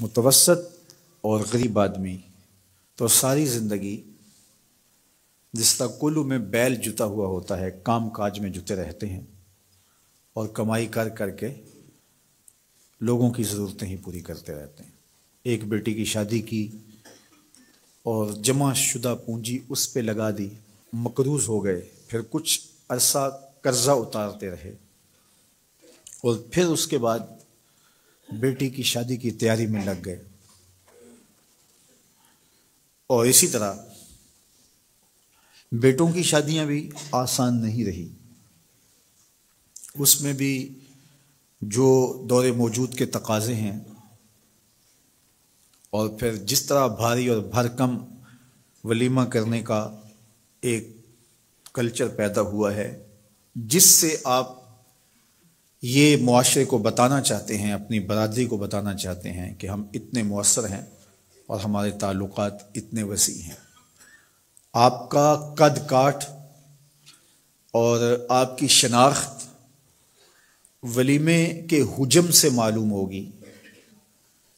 متوسط اور غریب آدمی تو ساری زندگی جس طرح کلو میں بیل جتا ہوا ہوتا ہے، کام کاج میں جتے رہتے ہیں اور کمائی کر کر کے لوگوں کی ضرورتیں ہی پوری کرتے رہتے ہیں۔ ایک بیٹی کی شادی کی اور جمع شدہ پونجی اس پہ لگا دی، مقروض ہو گئے، پھر کچھ عرصہ قرضہ اتارتے رہے اور پھر اس کے بعد بیٹی کی شادی کی تیاری میں لگ گئے۔ اور اسی طرح بیٹوں کی شادیاں بھی آسان نہیں رہی، اس میں بھی جو دور موجود کے تقاضے ہیں اور پھر جس طرح بھاری اور بھرکم ولیمہ کرنے کا ایک کلچر پیدا ہوا ہے، جس سے آپ یہ معاشرے کو بتانا چاہتے ہیں، اپنی برادری کو بتانا چاہتے ہیں کہ ہم اتنے مؤثر ہیں اور ہمارے تعلقات اتنے وسیع ہیں۔ آپ کا قد کاٹ اور آپ کی شناخت ولیمے کے حجم سے معلوم ہوگی،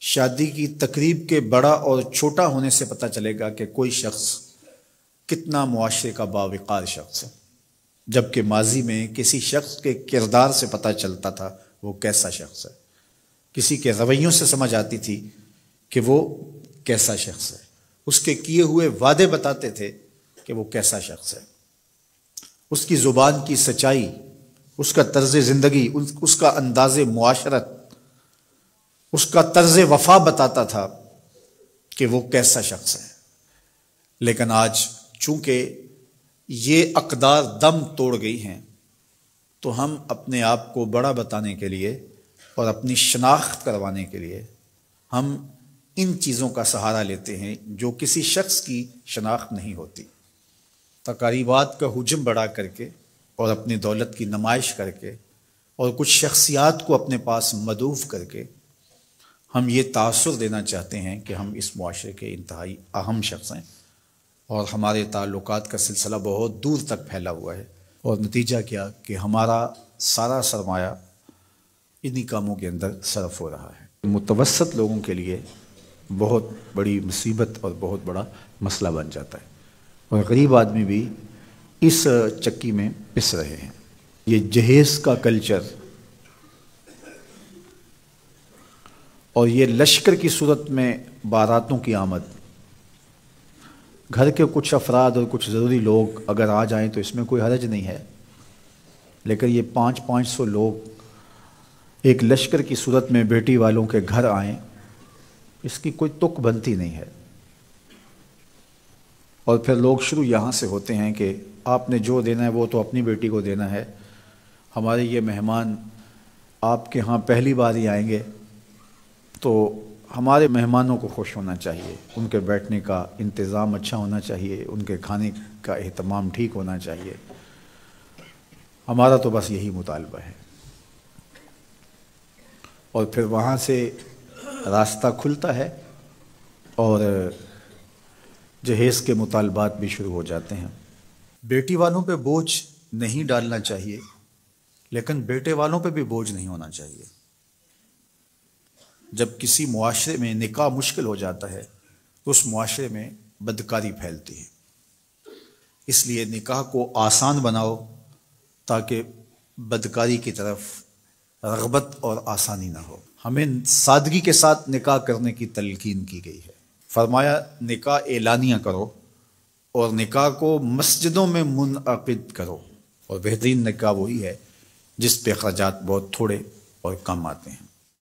شادی کی تقریب کے بڑا اور چھوٹا ہونے سے پتہ چلے گا کہ کوئی شخص کتنا معاشرے کا باوقار شخص ہے، جبکہ ماضی میں کسی شخص کے کردار سے پتہ چلتا تھا وہ کیسا شخص ہے، کسی کے رویوں سے سمجھ آتی تھی کہ وہ کیسا شخص ہے، اس کے کیے ہوئے وعدے بتاتے تھے کہ وہ کیسا شخص ہے، اس کی زبان کی سچائی، اس کا طرز زندگی، اس کا انداز معاشرت، اس کا طرز وفا بتاتا تھا کہ وہ کیسا شخص ہے۔ لیکن آج چونکہ یہ اقدار دم توڑ گئی ہیں تو ہم اپنے آپ کو بڑا بتانے کے لیے اور اپنی شناخت کروانے کے لیے ہم ان چیزوں کا سہارا لیتے ہیں جو کسی شخص کی شناخت نہیں ہوتی۔ تقریبات کا حجم بڑھا کر کے اور اپنی دولت کی نمائش کر کے اور کچھ شخصیات کو اپنے پاس مدعو کر کے ہم یہ تاثر دینا چاہتے ہیں کہ ہم اس معاشرے کے انتہائی اہم شخص ہیں اور ہمارے تعلقات کا سلسلہ بہت دور تک پھیلا ہوا ہے، اور نتیجہ کیا کہ ہمارا سارا سرمایہ انہی کاموں کے اندر صرف ہو رہا ہے۔ متوسط لوگوں کے لیے بہت بڑی مصیبت اور بہت بڑا مسئلہ بن جاتا ہے، اور غریب آدمی بھی اس چکی میں پس رہے ہیں۔ یہ جہیز کا کلچر اور یہ لشکر کی صورت میں باراتوں کی آمد، گھر کے کچھ افراد اور کچھ ضروری لوگ اگر آ جائیں تو اس میں کوئی حرج نہیں ہے، لیکن یہ 500 لوگ ایک لشکر کی صورت میں بیٹی والوں کے گھر آئیں، اس کی کوئی تک بنتی نہیں ہے۔ اور پھر لوگ شروع یہاں سے ہوتے ہیں کہ آپ نے جو دینا ہے وہ تو اپنی بیٹی کو دینا ہے، ہمارے یہ مہمان آپ کے ہاں پہلی بار ہی آئیں گے تو ہمارے مہمانوں کو خوش ہونا چاہیے، ان کے بیٹھنے کا انتظام اچھا ہونا چاہیے، ان کے کھانے کا اہتمام ٹھیک ہونا چاہیے، ہمارا تو بس یہی مطالبہ ہے۔ اور پھر وہاں سے راستہ کھلتا ہے اور جہیز کے مطالبات بھی شروع ہو جاتے ہیں۔ بیٹی والوں پہ بوجھ نہیں ڈالنا چاہیے، لیکن بیٹے والوں پہ بھی بوجھ نہیں ہونا چاہیے۔ جب کسی معاشرے میں نکاح مشکل ہو جاتا ہے تو اس معاشرے میں بدکاری پھیلتی ہے، اس لیے نکاح کو آسان بناؤ تاکہ بدکاری کی طرف رغبت اور آسانی نہ ہو۔ ہمیں سادگی کے ساتھ نکاح کرنے کی تلقین کی گئی ہے، فرمایا نکاح اعلانیہ کرو اور نکاح کو مسجدوں میں منعقد کرو، اور بہترین نکاح وہی ہے جس پہ اخراجات بہت تھوڑے اور کم آتے ہیں۔